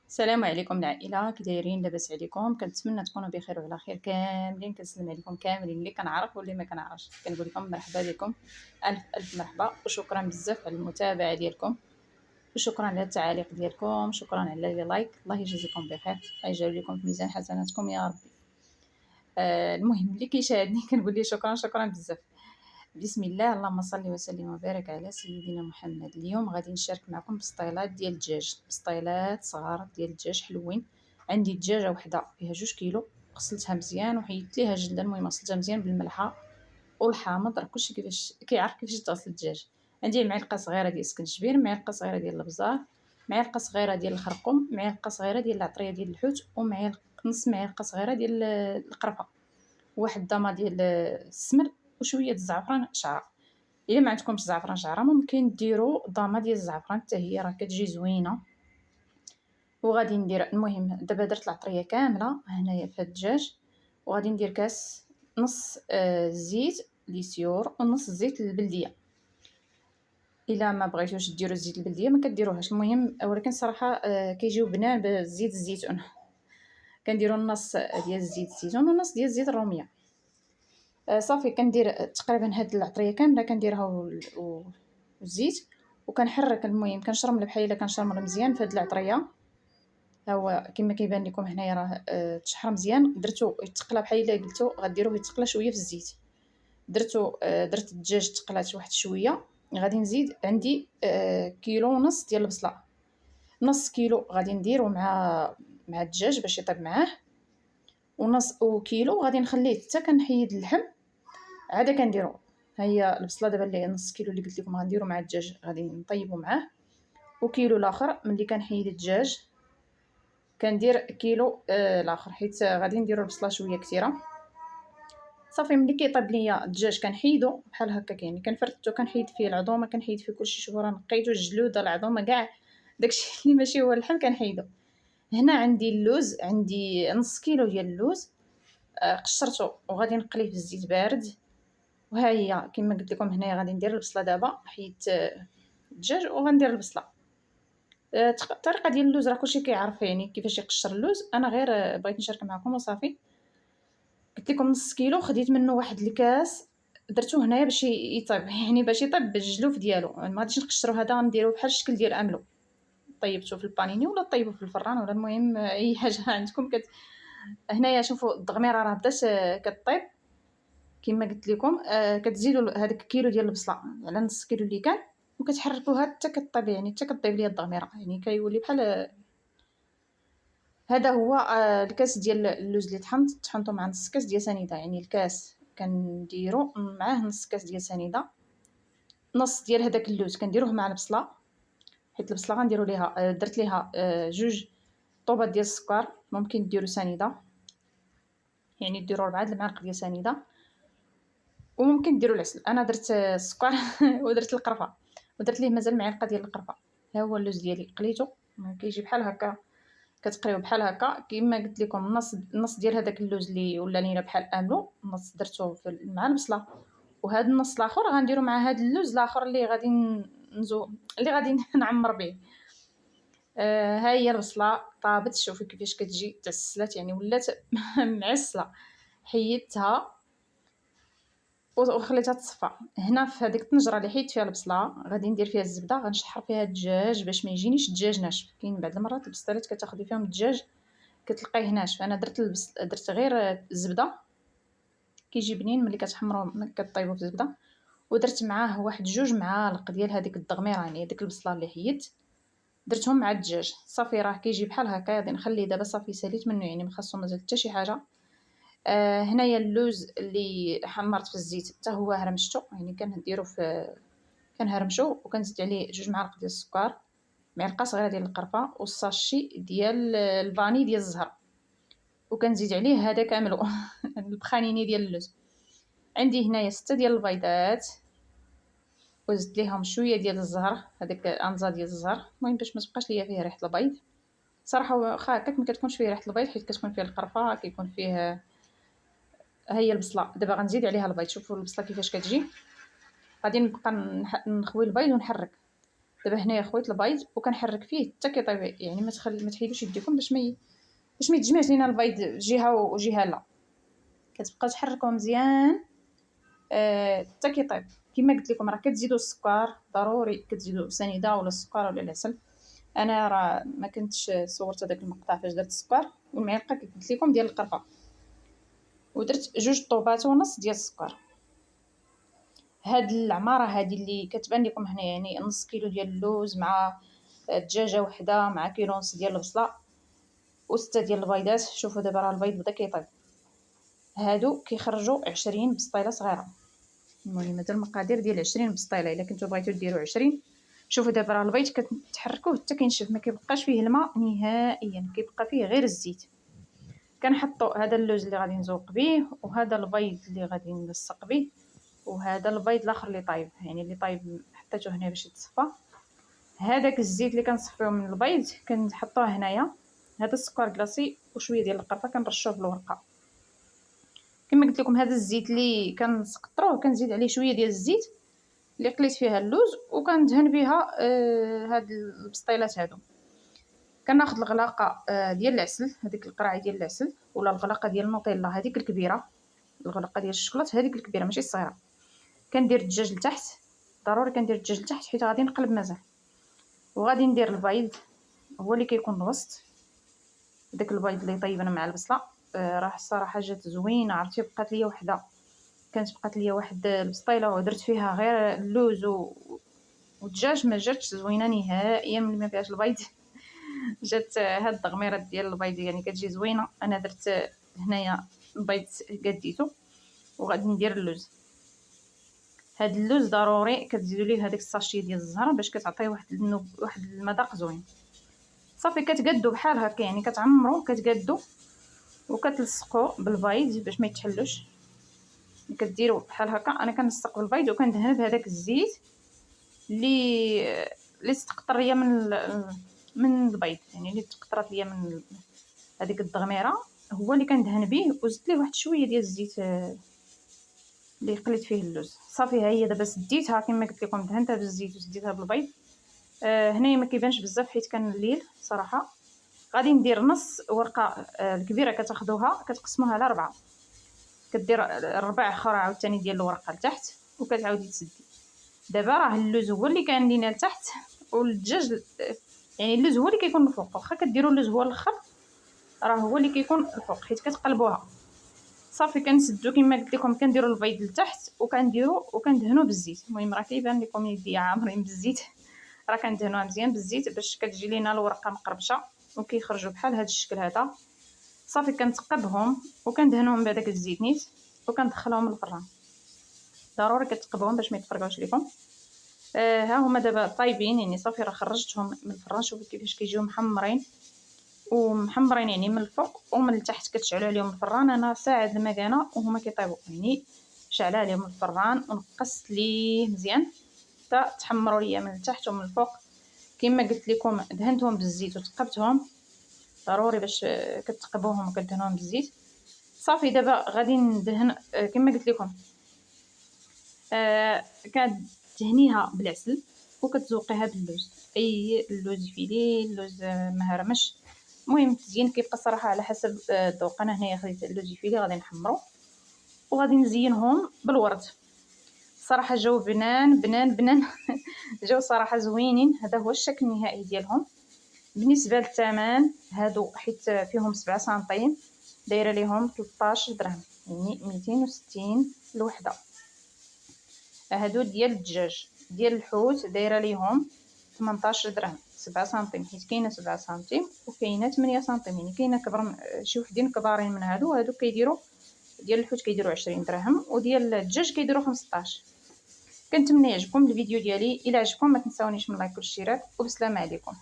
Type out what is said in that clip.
السلام عليكم العائلة، كي دايرين؟ لاباس عليكم؟ كنتمنى تكونوا بخير وعلى خير كاملين. كنسلم عليكم كاملين اللي كنعرف واللي ما كنعرفش. كنقول لكم مرحبا بكم، الف الف مرحبا، وشكرا بزاف على المتابعة ديالكم، وشكرا على التعاليق ديالكم، شكرا على لي لايك. الله يجازيكم بخير، الله يجعل لكم في ميزان حسناتكم يا ربي. المهم اللي كيشاهدني كنقول ليه شكرا بزاف. بسم الله، اللهم صل وسلم وبارك على سيدنا محمد. اليوم غادي نشارك معكم بسطيلات ديال الدجاج، بسطيلات صغار ديال الدجاج حلوين. عندي دجاجه وحده فيها 2 كيلو، غسلتها مزيان وحيدت ليها جلده. المهم غسلتها مزيان بالملحه والحامض، راه كلشي كيفاش كيعرف كيفاش تغسل الدجاج. عندي معلقه صغيره ديال السكنجبير، معلقه صغيره ديال الابزار، معلقه صغيره ديال الخرقوم، معلقه صغيره ديال العطريه ديال الحوت، ومعلقه نص معلقه صغيره ديال القرفه، واحد الضامه ديال السمر، وشويه الزعفران شعره. الا ما عندكمش زعفران شعره ممكن ديروا ضامه ديال الزعفران حتى هي راه كتجي زوينه. وغادي ندير، المهم دابا درت العطريه كامله هنايا في الدجاج، وغادي ندير كاس نص زيت ليسيور ونص زيت البلديه. الا ما بغيتوش ديروا الزيت البلديه ما كديروهاش، المهم ولكن صراحه كيجيو بنان بزيت الزيتون. كنديروا نص ديال زيت الزيتون ونص ديال زيت الروميه. صافي كندير تقريبا هاد العطريه كامله كنديرها والزيت، وكنحرك. المهم كنشرمل بحال الا كنشرمل مزيان في هاد العطريه. ها هو كما كيبان لكم هنايا راه تشحر مزيان. درتو يتقلى بحال الا قلتو غديروه يتقلى شويه في الزيت. درتو درت الدجاج تقلات واحد شويه. غادي نزيد عندي كيلو ونص ديال البصله. نص كيلو غادي نديرو مع الدجاج باش يطيب معاه، ونص وكيلو غادي نخليه حتى كنحيد اللحم عاده كنديرو. ها هي البصله دابا اللي نص كيلو اللي قلت لكم غنديرو مع الدجاج غادي نطيبو معاه. وكيلو الاخر ملي كنحيد الدجاج كندير كيلو الاخر، حيت غادي نديرو البصله شويه كثيره. صافي ملي كيطيب ليا الدجاج كنحيدو بحال هكا، يعني كنفرتو كنحيد فيه العظومه، كنحيد فيه كلشي. شوفوا راه نقيتو الجلوده العظومه كاع داكشي اللي ماشي هو اللحم كنحيدو. هنا عندي اللوز، عندي نص كيلو ديال اللوز قشرته وغادي نقليه في الزيت بارد. وها هي كما قلت لكم هنايا غادي ندير البصله دابا، حيت الدجاج وغندير البصله. الطريقه ديال اللوز راه كلشي كيعرف يعني كيفاش يقشر اللوز، انا غير بغيت نشارك معكم وصافي. قلت لكم نص كيلو خديت منه واحد الكاس، درتو هنايا باش يطيب يعني باش يطيب بالجلوف ديالو. ما غاديش نقشرو، هذا نديرو بحال الشكل ديال املو. طيبته في البانيني ولا طيبه في الفران ولا المهم اي حاجه عندكم. هنايا شوفوا الضغميره راه بدات كطيب كما قلت لكم. كتزيدوا هذاك كيلو ديال البصله على نص كيلو اللي كان، وكتحركوها حتى كطيب، يعني حتى كطيب ليا الضغميره، يعني كيولي بحال هذا هو. الكاس ديال اللوز اللي طحنته مع نص كاس ديال سنيده، يعني الكاس كنديرو معاه نص كاس ديال سنيده. نص ديال هذاك اللوز كنديروه مع البصله، حيت البصله غنديروا ليها درت ليها 2 طوبات ديال السكر. ممكن ديروا سنيده، يعني ديروا 4 المعالق ديال سنيده، وممكن ديروا العسل. انا درت السكر ودرت القرفه، ودرت ليه مازال معلقه ديال القرفه. ها هو اللوز ديالي قليته، كيجي بحال هكا، كتقريو بحال هكا كما قلت لكم. نص ديال هذاك اللوز اللي ولا لينا بحال املو، نص درتو مع البصله، وهذا النص الاخر غنديرو مع هذا اللوز الاخر اللي غادي اللي غادي نعمر به. ها هي البصله طابت، شوفي كيفاش كتجي تعسلات، يعني ولات معسله. حيدتها وخليتها تصفى. هنا في هذيك الطنجره اللي حيدت فيها البصله غادي ندير فيها الزبده، غنشحر فيها الدجاج باش ما يجينيش الدجاج ناشف. كاين بعض المرات البسطيلات كتاخدي فيهم الدجاج كتلقايه ناشف. انا درت غير الزبده، كيجي بنين ملي كتحمرو كطيبو في الزبده. ودرت معاه واحد 2 معالق ديال هذيك الضغميره، يعني هذيك البصله اللي حيدت درتهم مع الدجاج. صافي راه كيجي بحال هكا. غادي نخليه دابا صافي ساليت منه، يعني ما خاصو مازال حتى شي حاجه. هنايا اللوز اللي حمرت في الزيت حتى هو هرمشته، يعني كنديرو في كنهرمشو، وكنزيد عليه 2 معالق ديال السكر، معلقه صغيره ديال القرفه، والساشي ديال الفاني ديال الزهر، وكنزيد عليه هذا كامل البخانيني ديال اللوز. عندي هنايا 6 ديال البيضات، وزدت ليهم شويه ديال الزهر، هذاك انزا ديال الزهر، المهم باش ما تبقاش ليا فيه ريحه البيض. صراحه واخا هكاك ما كتكونش فيه ريحه البيض، حيت كتكون فيه القرفه، كيكون فيه. هي البصله دابا غنزيد عليها البيض. شوفوا البصله كيفاش كتجي. غادي نبقى نخوي البيض ونحرك. دابا هنايا خويت البيض وكنحرك فيه حتى كيطيب، يعني ما تحيدوش يديكم باش ما يتجمعش لينا البيض جهه وجهه لا، كتبقى تحركوه مزيان حتى كيطيب. كما قلت لكم راه كتزيدوا السكر، ضروري كتزيدوا سنيده ولا السكر ولا العسل. انا راه ما كنتش صورت هذاك المقطع فاش درت السكر والمعلقه كي قلت لكم ديال القرفه، ودرت 2 طوبات ونص ديال السكر. هاد العماره هادي اللي كتبان لكم هنا يعني نص كيلو ديال اللوز مع دجاجه وحده مع كيلو ونص ديال البصله و6 ديال البيضات. شوفوا دابا راه البيض بدا كيطيب، هادو كيخرجوا 20 بسطيله صغيره. المهم هذا المقادير ديال 20 بسطيله، الا كنتو بغيتو ديروا 20. شوفوا دابا راه البيض كتحركوه حتى كينشف، ما كيبقاش فيه الماء نهائيا، كيبقى فيه غير الزيت. كنحطوا هذا اللوز اللي غادي نزوق به، وهذا البيض اللي غادي نلصق به، وهذا البيض الاخر اللي طايب، يعني اللي طايب حطيته هنا باش يتصفى. هذاك الزيت اللي كنصفيو من البيض كنحطوه هنايا. هذا السكر كلاصي وشويه ديال القرفه كنرشوه في الورقه. كما قلت لكم هذا الزيت اللي كنسقطروه كنزيد عليه شويه ديال الزيت اللي قليت فيها اللوز وكندهن بها هاد البسطيلات هادو. كناخذ الغلاقه ديال العسل، هذيك القرعه ديال العسل، ولا الغلاقه ديال النوتيلا هذيك الكبيره، الغلاقه ديال الشكلاط هذيك الكبيره ماشي الصغيره. كندير الدجاج لتحت، ضروري كندير الدجاج لتحت حيت غادي نقلب مزال، وغادي ندير البيض هو اللي كيكون الوسط. داك البيض اللي طيبنا مع البصله راه الصراحه جات زوينه. عرفتي بقات ليا وحده، بقات ليا واحد البسطيله ودرت فيها غير اللوز والدجاج، ما جاتش زوينه نهائيا ملي ما فيهاش البيض. جات هاد الضغميرات ديال البيض يعني كتجي زوينه. انا درت هنايا البيض قديته وغادي ندير اللوز. هاد اللوز ضروري كتزيدوا ليه هذيك الساشي ديال الزهر باش كتعطيه واحد المذاق زوين. صافي كتقادو بحال هكا، يعني كتعمروا كتقادو وكتلصقوا بالبيض باش ما يتحلوش. كديروا بحال هكا. انا كنلصق بالبيض وكندهن بهذاك الزيت اللي استقطر ليا من البيض، يعني اللي تقطرات ليا من هذيك الضغميره هو اللي كندهن به، وزدت ليه واحد شويه ديال الزيت اللي قليت فيه اللوز. صافي ها هي دابا سديتها كما قلت لكم، دهنتها بالزيت وسديتها بالبيض. هنايا ما كيبانش بزاف حيت كان الليل صراحه. غادي ندير نص ورقه الكبيره كتاخذوها كتقسموها على 4، كدير ربع اخر عاوتاني ديال الورقه لتحت وكتعاودي تسدي. دابا راه اللوز هو اللي كان لينا لتحت والدجاج يعني اللوز هو اللي كيكون الفوق. واخا كديروا اللوز هو الاخر راه هو اللي كيكون الفوق حيت كتقلبوها. صافي كنسدو كما قلت لكم، كنديروا البيض لتحت وكندهنوا بالزيت. المهم راه كيبان لكم يدي عامرين بالزيت، راه كندهنوها مزيان بالزيت باش كتجي لينا الورقه مقربشه وكيخرجوا بحال هذا الشكل هذا. صافي كنتقبهم وكندهنوهم بهذاك الزيت نيت وكندخلهم للفران. ضروري كتقبهم باش ما يتفرقعوش لكم. ها هما دابا طايبين، يعني صافي راه خرجتهم من الفران. شوفوا كيفاش كيجيو محمرين ومحمرين يعني من الفوق ومن التحت. كتشعلوا عليهم الفران. انا ساعد المكانه وهما كيطيبوا، يعني شعله عليهم الفران ونقصت ليه مزيان حتى تحمروا ليا من التحت ومن الفوق. كما قلت لكم دهنتهم بالزيت وتقبتهم، ضروري باش كتقبوهم وكدهنوهم بالزيت. صافي دابا غادي ندهن كما قلت لكم كتدهنيها بالعسل وكتزوقيها باللوز، اي اللوز فيلي اللوز مهرمش. المهم التزيين كيبقى صراحه على حسب الذوق. انا هنايا خديت اللوز فيلي غادي نحمرو وغادي نزينهم بالورد. صراحه جاو بنان بنان بنان جاو صراحه زوينين. هذا هو الشكل النهائي ديالهم. بالنسبه للثمن هادو حيت فيهم 7 سنتيم دايره ليهم 13 درهم، يعني 260 الوحده. هادو ديال الدجاج. ديال الحوت دايره ليهم 18 درهم 7 سنتيم، حيت كاينه 7 سنتيم وكاينه 8 سنتيم، يعني كاينه كبر شي وحدين كبارين من هادو كيديروا ديال الحوت كيديروا 20 درهم وديال الدجاج كيديروا 15. كنتمنى يعجبكم الفيديو ديالي. الا عجبكم ما تنساونيش من لايك والاشتراك، وبسلامه عليكم.